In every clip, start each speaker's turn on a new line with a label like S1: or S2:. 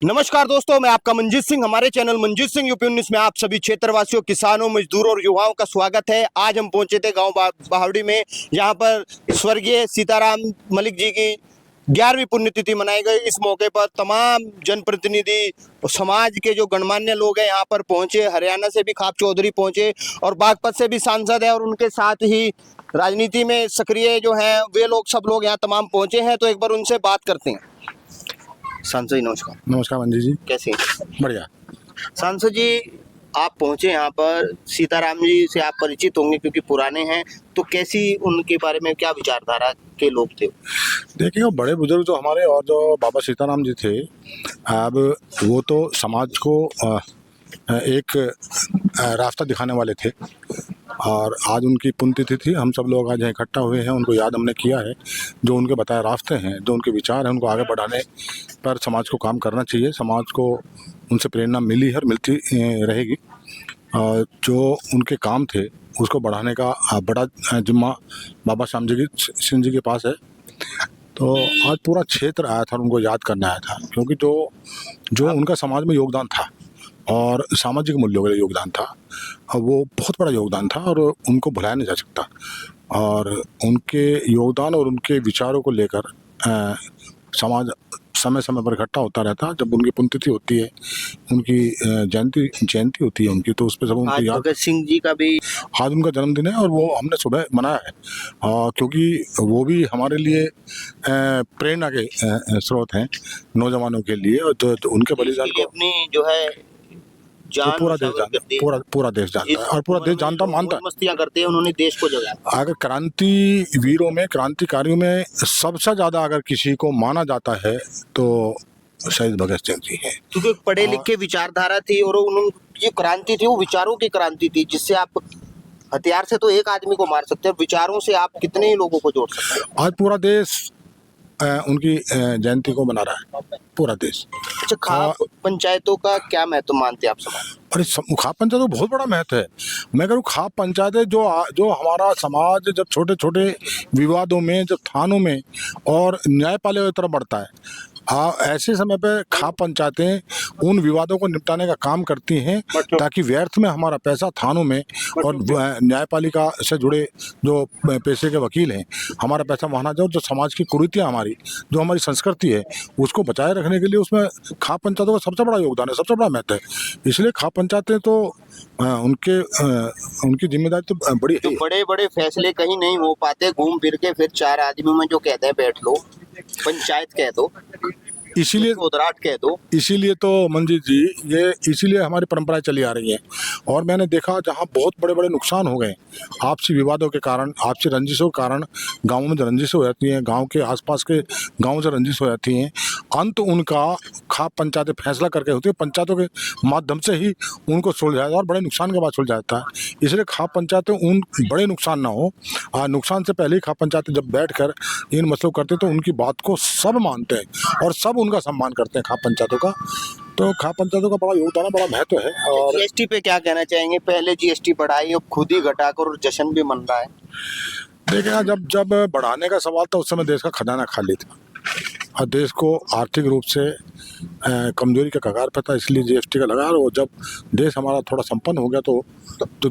S1: नमस्कार दोस्तों, मैं आपका मंजीत सिंह। हमारे चैनल मंजीत सिंह यूपी 19 में आप सभी क्षेत्रवासियों, किसानों, मजदूरों और युवाओं का स्वागत है। आज हम पहुंचे थे गांव बावड़ी में, जहां पर स्वर्गीय सीताराम मलिक जी की 11वीं पुण्यतिथि मनाई गई। इस मौके पर तमाम जनप्रतिनिधि और समाज के जो गणमान्य लोग हैं यहाँ पर पहुंचे। हरियाणा से भी खाप चौधरी पहुंचे और बागपत से भी सांसद है, और उनके साथ ही राजनीति में सक्रिय जो है वे लोग, सब लोग यहाँ तमाम पहुंचे हैं। तो एक बार उनसे बात करते हैं। सांसद जी नमस्कार।
S2: नमस्कार मंजी जी।
S1: कैसे हैं?
S2: बढ़िया।
S1: सांसद जी, आप पहुंचे यहाँ पर, सीताराम जी से आप परिचित होंगे क्योंकि पुराने हैं, तो कैसी उनके बारे में क्या विचारधारा के लोग थे?
S2: देखिए, वो बड़े बुजुर्ग जो हमारे और जो बाबा सीताराम जी थे, अब वो तो समाज को एक रास्ता दिखाने वाले थे। और आज उनकी पुण्यतिथि थी। हम सब लोग आज यहाँ इकट्ठा हुए हैं, उनको याद हमने किया है। जो उनके बताए रास्ते हैं, जो उनके विचार हैं, उनको आगे बढ़ाने पर समाज को काम करना चाहिए। समाज को उनसे प्रेरणा मिली है और मिलती रहेगी। और जो उनके काम थे उसको बढ़ाने का बड़ा जिम्मा बाबा श्याम जी सिंह जी के पास है। तो आज पूरा क्षेत्र आया था और उनको याद करने आया था, क्योंकि जो उनका समाज में योगदान था और सामाजिक मूल्यों का योगदान था, वो बहुत बड़ा योगदान था और उनको भुलाया नहीं जा सकता। और उनके योगदान और उनके विचारों को लेकर समाज समय समय पर इकट्ठा होता रहता। जब उनकी पुण्यतिथि होती है, उनकी जयंती होती है उनकी, तो उस पर सब उनको याद।
S1: भगत सिंह जी का भी
S2: आज उनका जन्मदिन है और वो हमने सुबह मनाया है, क्योंकि वो भी हमारे लिए प्रेरणा के स्रोत हैं नौजवानों के लिए। और जो उनके बलिदान को
S1: अपनी जो है जान
S2: पूरा देश जानता है, पूरा देश जानता है और पूरा देश जानता मानता है।
S1: मस्तियां करते हैं, उन्होंने देश को जगाया।
S2: अगर क्रांति वीरों में, क्रांतिकारियों में सबसे ज्यादा अगर किसी को माना जाता है तो शहीद भगत सिंह जी हैं।
S1: क्योंकि पढ़े लिखे विचारधारा थी, और उन्होंने जो क्रांति थी वो विचारों की क्रांति थी, जिससे आप हथियार से तो एक आदमी को मार सकते हैं, विचारों से आप कितने ही लोगों को जोड़ सकते हैं।
S2: आज पूरा देश उनकी जयंती को मना रहा है, पूरा देश।
S1: अच्छा, खाप पंचायतों का क्या महत्व मानते हैं आप समाज?
S2: अरे खाप पंचायत तो बहुत बड़ा महत्व है। मैं करूँ, खाप पंचायतें जो हमारा समाज जब छोटे छोटे विवादों में, जब थानों में और न्यायपालिका की तरफ बढ़ता है, ऐसे समय पे खाप पंचायतें उन विवादों को निपटाने का काम करती हैं, ताकि व्यर्थ में हमारा पैसा थानों में और न्यायपालिका से जुड़े जो पैसे के वकील हैं, हमारा पैसा वहाँ ना जाए। जो समाज की कुरीतियाँ, हमारी जो हमारी संस्कृति है, उसको बचाए रखने के लिए उसमें खाप पंचायतों का सबसे बड़ा योगदान है, सबसे बड़ा महत्व है। इसलिए खाप पंचायतें तो उनकी जिम्मेदारी तो बड़ी है।
S1: तो बड़े बड़े फैसले कहीं नहीं हो पाते, घूम फिर के फिर चार आदमी में जो कहते हैं बैठ लो, पंचायत कह दो,
S2: इसीलिए
S1: उदराट कह दो।
S2: इसीलिए तो मंजीत जी, ये इसीलिए हमारी परंपराएं चली आ रही हैं। और मैंने देखा जहाँ बहुत बड़े बड़े नुकसान हो गए आपसी विवादों के कारण, आपसी रंजिशों के कारण, गाँवों में जो रंजिशें हो जाती हैं, गाँव के आसपास के गाँवों से रंजिश हो जाती हैं, अंत उनका खाप पंचायतें फैसला करके होती है। पंचायतों के माध्यम से ही उनको सुलझाया और बड़े नुकसान के बाद सुलझाया जाता है। इसलिए खाप पंचायतें उन बड़े नुकसान ना हो, नुकसान से पहले ही खाप पंचायतें जब बैठ कर इन मसलों करते तो उनकी बात को सब मानते हैं और सब उनका सम्मान करते हैं खाप पंचायतों का। तो खाप पंचायतों का बड़ा योगदान है, बड़ा महत्व है। और
S1: जीएसटी पे क्या कहना चाहेंगे? पहले जीएसटी बढ़ाई, अब खुद ही घटाकर और जश्न भी मन रहा है।
S2: देखिएगा, जब बढ़ाने का सवाल था उस समय देश का खजाना खाली था और देश को आर्थिक रूप से कमजोरी के कगार पर था, इसलिए जीएसटी का लगा। और जब देश हमारा थोड़ा संपन्न हो गया तो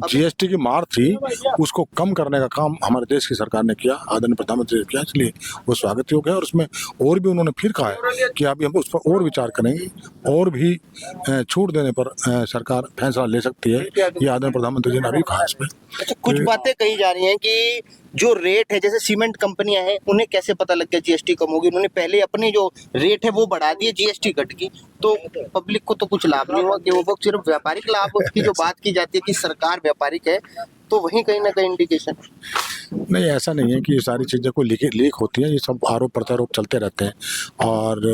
S2: जीएसटी की मार थी, उसको कम करने का काम हमारे देश की सरकार ने किया, आदरणीय प्रधानमंत्री ने किया, इसलिए वो स्वागत योग्य है। और उसमें और भी उन्होंने फिर कहा है कि अभी हम उस पर और विचार करेंगे और भी छूट देने पर सरकार फैसला ले सकती है। ये आदरणीय प्रधानमंत्री जी ने अभी कहा इसमें।
S1: अच्छा, कुछ बातें कही जा रही हैं कि जो रेट है, जैसे सीमेंट कंपनियां हैं, उन्हें कैसे पता लग गया जीएसटी कम होगी? उन्होंने पहले अपनी जो रेट है वो बढ़ा दिए, जीएसटी घट गई, तो पब्लिक को तो कुछ लाभ नहीं हुआ कि वो सिर्फ व्यापारिक लाभ की जो बात की जाती है कि सरकार व्यापारिक है, तो वहीं कहीं ना कहीं इंडिकेशन।
S2: नहीं, ऐसा नहीं है कि ये सारी चीज़ें को लीक होती हैं। ये सब आरोप प्रत्यारोप चलते रहते हैं और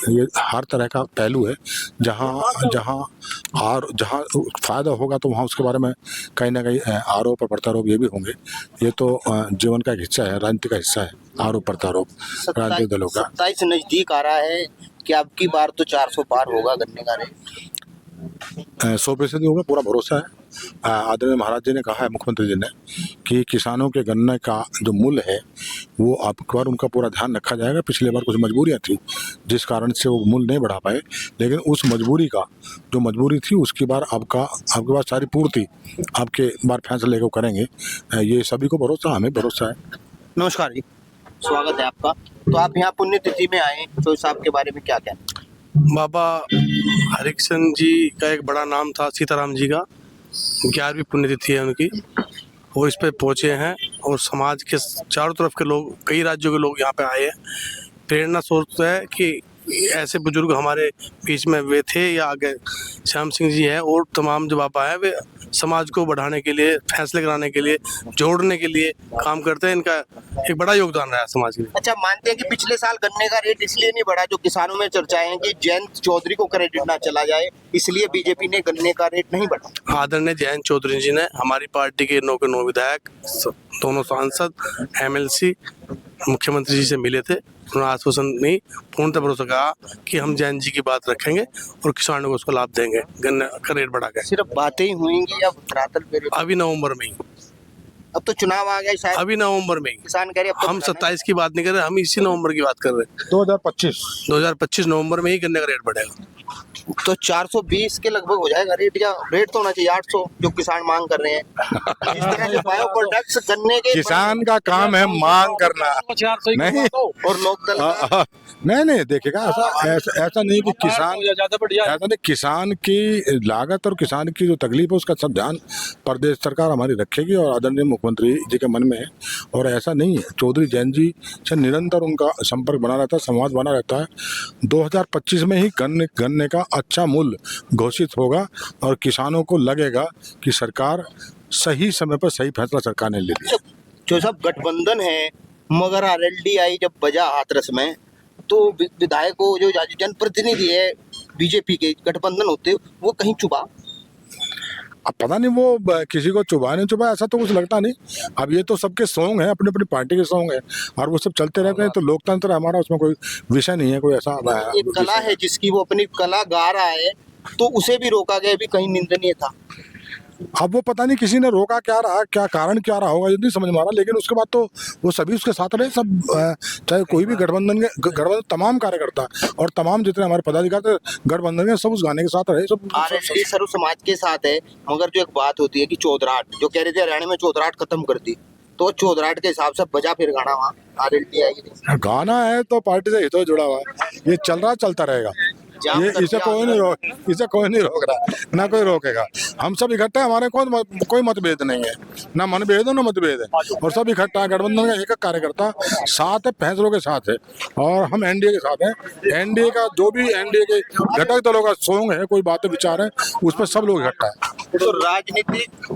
S2: ये हर तरह का पहलू है। जहाँ फ़ायदा होगा तो वहाँ उसके बारे में कहीं ना कहीं आरोप और प्रत्यारोप ये भी होंगे। ये तो जीवन का एक हिस्सा है, राजनीति का हिस्सा है, आरोप प्रत्यारोप राजनीतिक दलों का।
S1: 27 नजदीक आ रहा है कि अब की बार तो 400 पार होगा गन्ने का रेट।
S2: 100% होगा, पूरा भरोसा है। आदरणीय महाराज जी ने कहा है, मुख्यमंत्री जी ने, कि किसानों के गन्ने का जो मूल्य है वो अब की बार उनका पूरा ध्यान रखा जाएगा। पिछले बार कुछ मजबूरियां थी जिस कारण से वो मूल्य नहीं बढ़ा पाए, लेकिन उस मजबूरी का जो मजबूरी थी उसकी बार आपके बार सारी पूर्ति आपके बार फैसले लेकर करेंगे। ये सभी को भरोसा, हमें भरोसा है।
S1: नमस्कार जी, स्वागत है आपका। तो आप यहाँ पुण्यतिथि में आए, तो साहब के बारे में क्या कहना?
S3: बाबा हरिकृष्ण जी का एक बड़ा नाम था, सीताराम जी का 11वीं पुण्यतिथि है उनकी। वो इस पे पहुँचे हैं और समाज के चारों तरफ के लोग, कई राज्यों के लोग यहाँ पे आए हैं। प्रेरणा स्रोत है कि ऐसे बुजुर्ग हमारे बीच में वे थे या आगे श्याम सिंह जी हैं और तमाम जो बाबा हैं वे समाज को बढ़ाने के लिए, फैसले कराने के लिए, जोड़ने के लिए काम करते हैं। इनका एक बड़ा योगदान रहा है समाज के लिए।
S1: अच्छा, मानते हैं कि पिछले साल गन्ने का रेट इसलिए नहीं बढ़ा, जो किसानों में चर्चाएं हैं कि जयंत चौधरी को क्रेडिट ना चला जाए, इसलिए बीजेपी ने गन्ने का रेट नहीं बढ़ा।
S3: आदरणीय जयंत चौधरी जी ने हमारी पार्टी के 9 के 9 विधायक, दोनों सांसद, MLC मुख्यमंत्री जी से मिले थे। उन्होंने आश्वासन नहीं, पूर्णतः भरोसा कहा कि हम जैन जी की बात रखेंगे और किसानों को उसको लाभ देंगे, गन्ने का रेट बढ़ा के।
S1: सिर्फ बातें ही हुएंगी या धरातल पे रेट?
S3: अभी नवंबर में ही,
S1: अब तो चुनाव आ गया शायद,
S3: अभी नवंबर में ही।
S1: किसान कह रहे अब तो
S3: हम 27 की बात नहीं कर रहे, हम इसी नवंबर की बात कर रहे हैं। 2025 नवंबर में ही गन्ने का रेट बढ़ेगा।
S1: तो 420 के लगभग हो जाएगा रेट, या रेट तो होना चाहिए 800 जो किसान मांग कर रहे हैं। इस तरह से बायो प्रोडक्ट्स गन्ने के
S2: किसान का काम है मांग करना, नहीं
S1: और लोकदल
S2: नहीं देखिएगा, ऐसा नहीं कि ऐसा नहीं, किसान की लागत और किसान की जो तकलीफ है उसका सब ध्यान प्रदेश सरकार हमारी रखेगी और आदरणीय मुख्यमंत्री जी के मन में है। और ऐसा नहीं है, चौधरी जैन जी से निरंतर उनका संपर्क बना रहता है, संवाद बना रहता है। 2025 में ही गन्ने का अच्छा मूल्य घोषित होगा और किसानों को लगेगा कि सरकार सही समय पर सही फैसला सरकार ने ले लिया।
S1: जो सब गठबंधन है, मगर RLDI जब बजा हाथरस में, तो विधायकों जो जनप्रतिनिधि है बीजेपी के, गठबंधन होते वो कहीं चुबा।
S2: अब पता नहीं वो किसी को चुबा नहीं चुबा, ऐसा तो कुछ लगता नहीं। अब ये तो सबके सॉन्ग है, अपनी अपनी पार्टी के सॉन्ग है और वो सब चलते रहते हैं। तो लोकतंत्र हमारा, उसमें कोई विषय नहीं है, कोई ऐसा
S1: एक कला है जिसकी वो अपनी कला गा रहा है, तो उसे भी रोका गया, भी कहीं निंदनीय था।
S2: अब वो पता नहीं किसी ने रोका क्या रहा, क्या कारण क्या रहा होगा, ये नहीं समझ में आ रहा। लेकिन उसके बाद तो वो सभी उसके साथ रहे, सब चाहे कोई भी गठबंधन तमाम कार्यकर्ता और तमाम जितने हमारे पदाधिकारी गठबंधन के सब उस गाने के साथ रहे। सब
S1: RLD सर्व समाज के साथ है, मगर जो एक बात होती है कि चौधराट जो कह रहे थे हरियाणा में चौधराट खत्म कर दी, तो चौधराट के हिसाब से बजा फिर गाना वहाँ RLDI
S2: गाना है तो पार्टी से हितो जुड़ा हुआ है, ये चल रहा चलता रहेगा। ये इसे कोई नहीं रोक रहा, ना कोई रोकेगा। हम सब इकट्ठा, हमारे कोई मतभेद नहीं है, ना मनभेद है ना मतभेद है, और सब इकट्ठा। गठबंधन का एक कार्यकर्ता साथ है, फैसलों के साथ है और हम NDA के साथ हैं। NDA का जो भी NDA के घटक दलों का सॉन्ग है, कोई बातें विचार है, उस पर सब लोग इकट्ठा है।
S1: तो राजनीतिक